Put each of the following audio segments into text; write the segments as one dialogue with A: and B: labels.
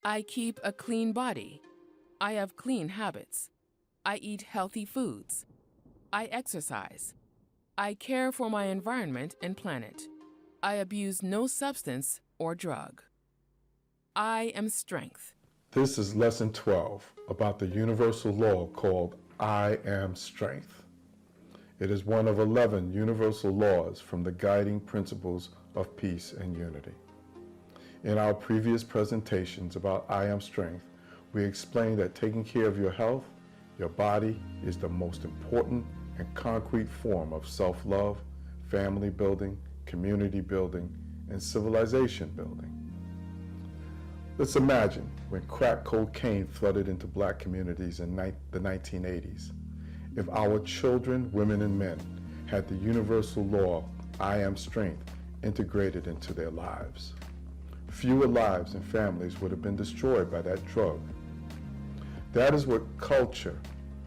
A: I keep a clean body. I have clean habits. I eat healthy foods. I exercise. I care for my environment and planet. I abuse no substance or drug. I am strength.
B: This is Lesson 12 about the universal law called I am strength. It is one of 11 universal laws from the guiding principles of peace and unity. In our previous presentations about I am strength, we explained that taking care of your health, your body, is the most important and concrete form of self-love, family building, community building, and civilization building. Let's imagine when crack cocaine flooded into black communities in the 1980s. If our children, women, and men had the universal law, I am strength, integrated into their lives, fewer lives and families would have been destroyed by that drug. That is what culture,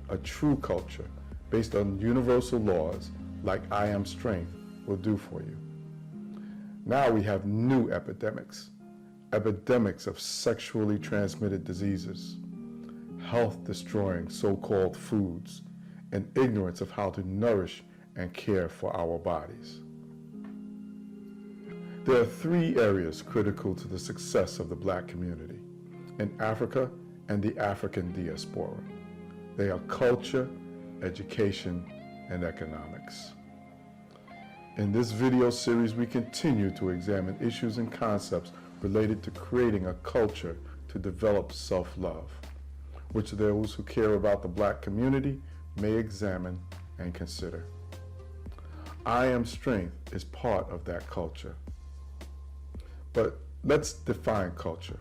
B: a true culture, based on universal laws like I am strength, will do for you. Now we have new epidemics of sexually transmitted diseases, health-destroying so-called foods, and ignorance of how to nourish and care for our bodies. There are 3 areas critical to the success of the black community in Africa and the African diaspora. They are culture, education, and economics. In this video series, we continue to examine issues and concepts related to creating a culture to develop self-love, which those who care about the black community may examine and consider. I am strength is part of that culture. But let's define culture.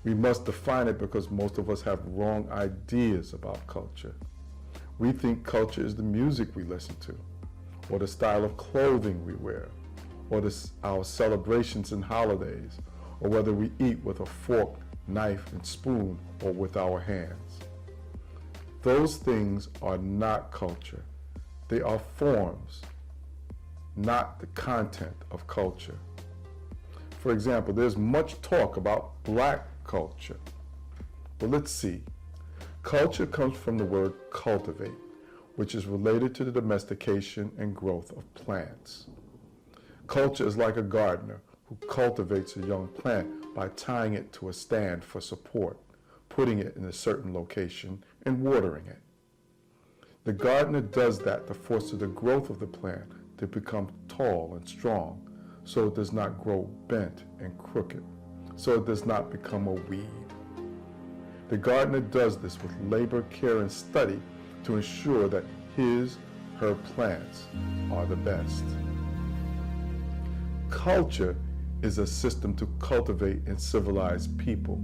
B: We must define it because most of us have wrong ideas about culture. We think culture is the music we listen to, or the style of clothing we wear, or our celebrations and holidays, or whether we eat with a fork, knife, and spoon, or with our hands. Those things are not culture. They are forms, not the content of culture. For example, there's much talk about black culture. But let's see. Culture comes from the word cultivate, which is related to the domestication and growth of plants. Culture is like a gardener who cultivates a young plant by tying it to a stand for support, putting it in a certain location, and watering it. The gardener does that to foster the growth of the plant to become tall and strong, so it does not grow bent and crooked, so it does not become a weed. The gardener does this with labor, care, and study to ensure that her plants are the best. Culture is a system to cultivate and civilize people.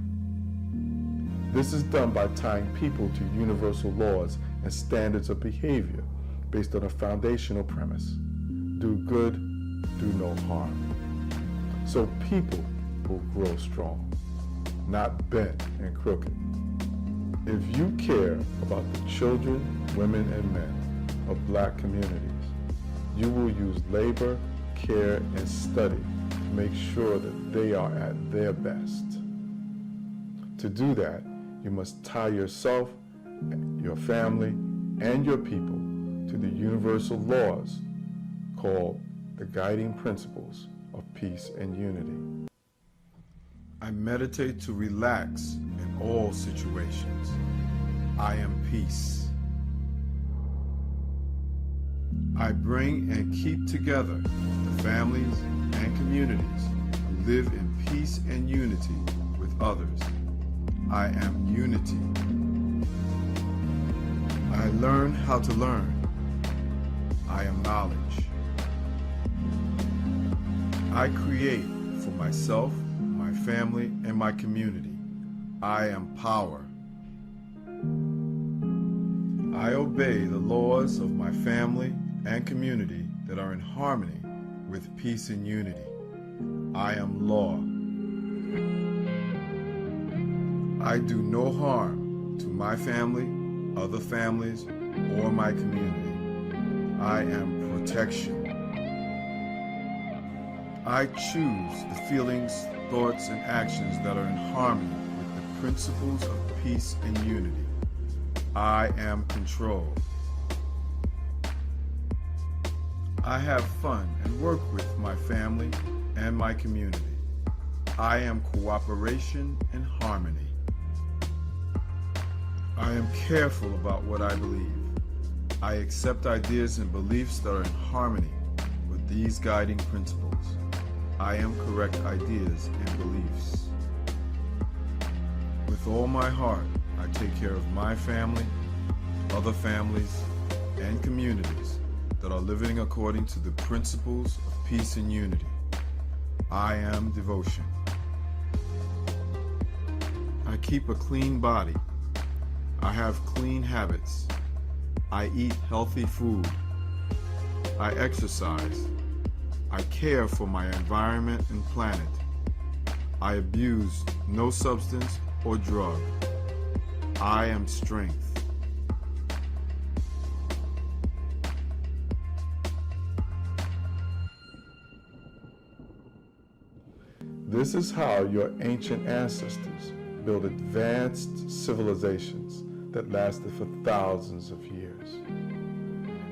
B: This is done by tying people to universal laws and standards of behavior based on a foundational premise: do good, do no harm. So people will grow strong, not bent and crooked. If you care about the children, women, and men of black communities, you will use labor, care, and study to make sure that they are at their best. To do that, you must tie yourself, your family, and your people to the universal laws called the guiding principles of peace and unity. I meditate to relax in all situations. I am peace. I bring and keep together the families and communities who live in peace and unity with others. I am unity. I learn how to learn. I am knowledge. I create for myself, my family, and my community. I am power. I obey the laws of my family and community that are in harmony with peace and unity. I am law. I do no harm to my family, other families, or my community. I am protection. I choose the feelings, thoughts, and actions that are in harmony with the principles of peace and unity. I am control. I have fun and work with my family and my community. I am cooperation and harmony. I am careful about what I believe. I accept ideas and beliefs that are in harmony with these guiding principles. I am correct ideas and beliefs. With all my heart, I take care of my family, other families, and communities that are living according to the principles of peace and unity. I am devotion. I keep a clean body. I have clean habits. I eat healthy food. I exercise. I care for my environment and planet. I abuse no substance or drug. I am strength. This is how your ancient ancestors built advanced civilizations that lasted for thousands of years.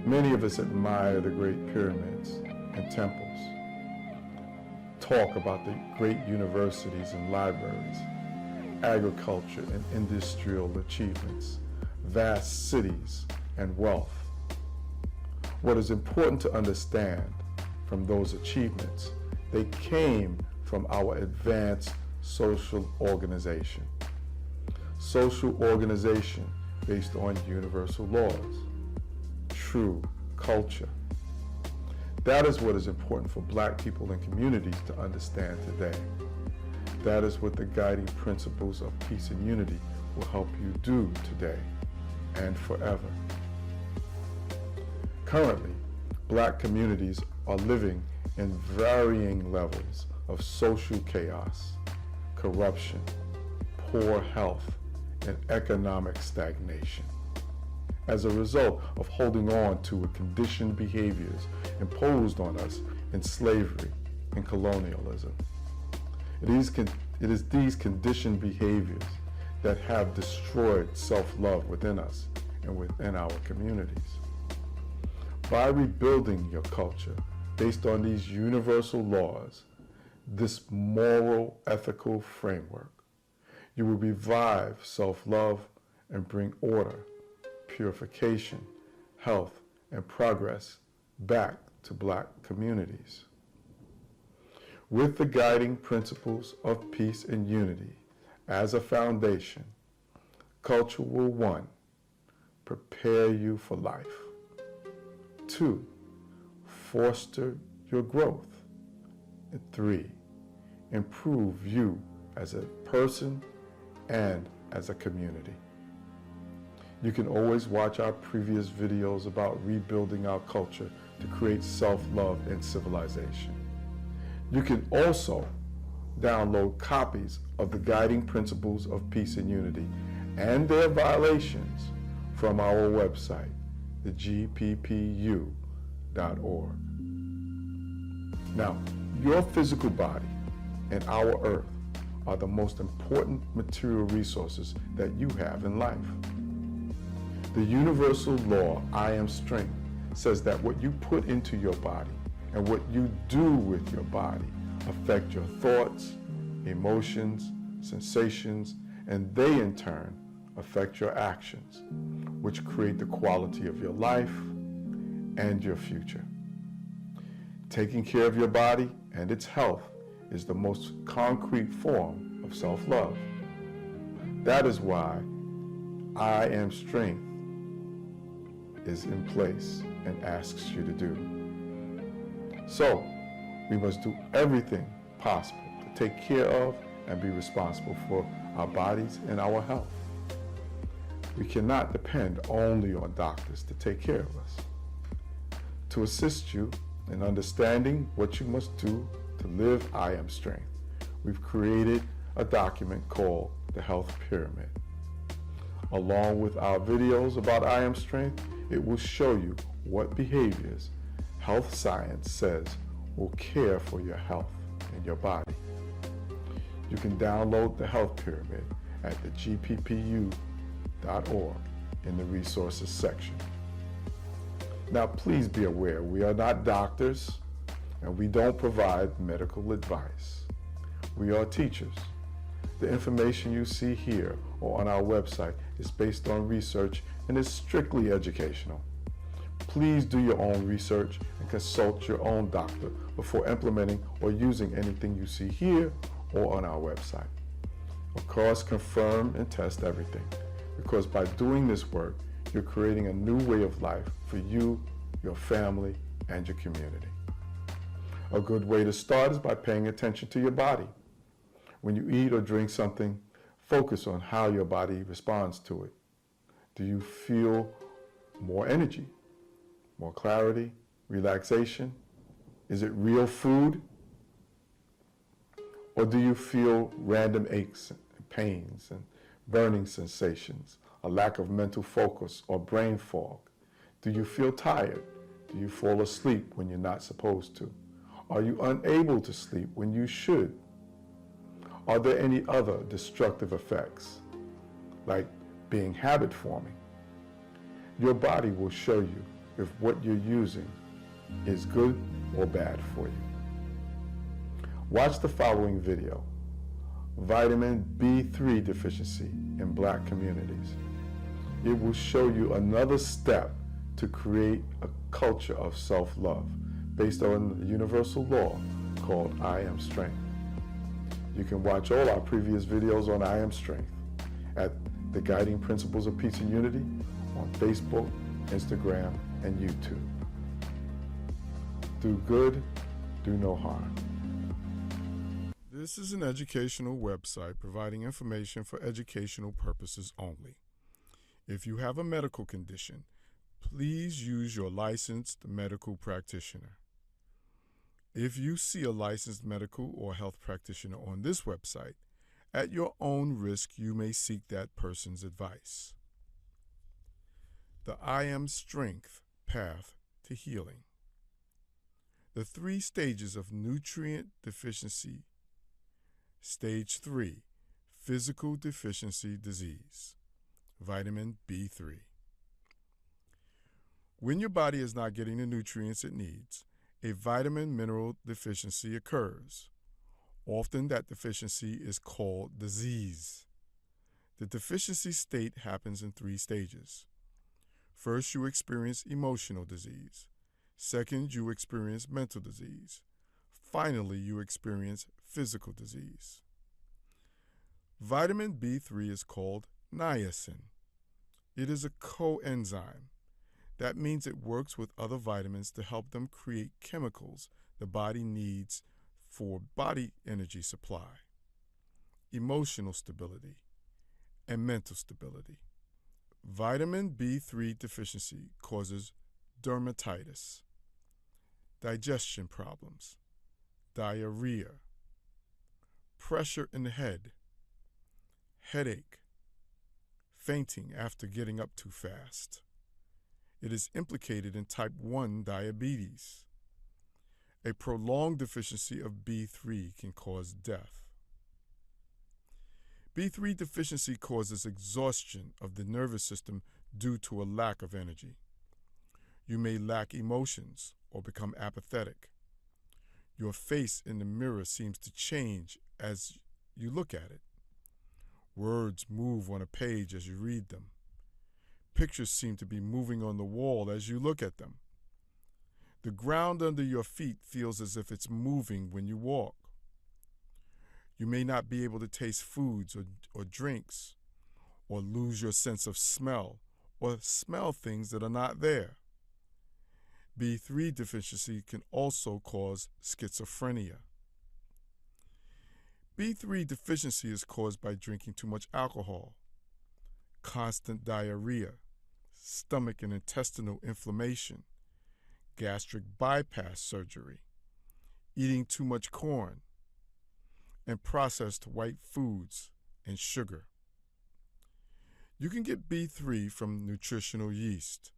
B: Many of us admire the great pyramids and temples, talk about the great universities and libraries, agriculture and industrial achievements, vast cities and wealth. What is important to understand from those achievements, they came from our advanced social organization. Social organization based on universal laws, true culture. That is what is important for Black people and communities to understand today. That is what the guiding principles of peace and unity will help you do today and forever. Currently, Black communities are living in varying levels of social chaos, corruption, poor health, and economic stagnation as a result of holding on to conditioned behaviors imposed on us in slavery and colonialism. It is these conditioned behaviors that have destroyed self-love within us and within our communities. By rebuilding your culture based on these universal laws, this moral, ethical framework, you will revive self-love and bring order, purification, health, and progress back to Black communities. With the guiding principles of peace and unity as a foundation, culture will 1, prepare you for life. 2, foster your growth. And 3, improve you as a person and as a community. You can always watch our previous videos about rebuilding our culture to create self-love and civilization. You can also download copies of the guiding principles of peace and unity and their violations from our website, thegppu.org. Now, your physical body and our earth are the most important material resources that you have in life. The universal law, I am strength, says that what you put into your body and what you do with your body affect your thoughts, emotions, sensations, and they in turn affect your actions, which create the quality of your life and your future. Taking care of your body and its health is the most concrete form of self-love. That is why I am strength is in place and asks you to do. So, we must do everything possible to take care of and be responsible for our bodies and our health. We cannot depend only on doctors to take care of us. To assist you in understanding what you must do to live I Am Strength, we've created a document called the Health Pyramid. Along with our videos about I Am Strength, it will show you what behaviors health science says will care for your health and your body. You can download the Health Pyramid at the gppu.org in the resources section. Now, please be aware, we are not doctors and we don't provide medical advice. We are teachers. The information you see here or on our website is based on research and is strictly educational. Please do your own research and consult your own doctor before implementing or using anything you see here or on our website. Of course, confirm and test everything, because by doing this work, you're creating a new way of life for you, your family, and your community. A good way to start is by paying attention to your body. When you eat or drink something, focus on how your body responds to it. Do you feel more energy, more clarity, relaxation? Is it real food? Or do you feel random aches and pains and burning sensations, a lack of mental focus or brain fog? Do you feel tired? Do you fall asleep when you're not supposed to? Are you unable to sleep when you should? Are there any other destructive effects, like being habit forming? Your body will show you if what you're using is good or bad for you. Watch the following video, Vitamin B3 Deficiency in Black Communities. It will show you another step to create a culture of self-love based on the universal law called I Am Strength. You can watch all our previous videos on I Am Strength at the Guiding Principles of Peace and Unity on Facebook, Instagram, and YouTube. Do good, do no harm. This is an educational website providing information for educational purposes only. If you have a medical condition, please use your licensed medical practitioner. If you see a licensed medical or health practitioner on this website, at your own risk, you may seek that person's advice. The I Am Strength Path to Healing. The 3 stages of nutrient deficiency. Stage 3, physical deficiency disease, vitamin B3. When your body is not getting the nutrients it needs, a vitamin mineral deficiency occurs. Often that deficiency is called disease. The deficiency state happens in 3 stages. First, you experience emotional disease. Second, you experience mental disease. Finally, you experience physical disease. Vitamin B3 is called niacin. It is a coenzyme. That means it works with other vitamins to help them create chemicals the body needs for body energy supply, emotional stability, and mental stability. Vitamin B3 deficiency causes dermatitis, digestion problems, diarrhea, pressure in the head, headache, fainting after getting up too fast. It is implicated in type 1 diabetes. A prolonged deficiency of B3 can cause death. B3 deficiency causes exhaustion of the nervous system due to a lack of energy. You may lack emotions or become apathetic. Your face in the mirror seems to change as you look at it. Words move on a page as you read them. Pictures seem to be moving on the wall as you look at them. The ground under your feet feels as if it's moving when you walk. You may not be able to taste foods or drinks, or lose your sense of smell, or smell things that are not there. B3 deficiency can also cause schizophrenia. B3 deficiency is caused by drinking too much alcohol, constant diarrhea, stomach and intestinal inflammation, gastric bypass surgery, eating too much corn, and processed white foods and sugar. You can get B3 from nutritional yeast.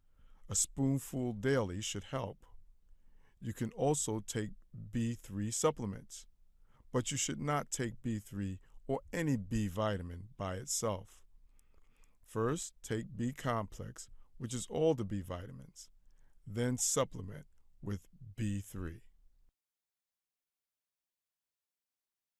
B: A spoonful daily should help. You can also take B3 supplements, but you should not take B3 or any B vitamin by itself. First, take B complex, which is all the B vitamins. Then supplement with B3.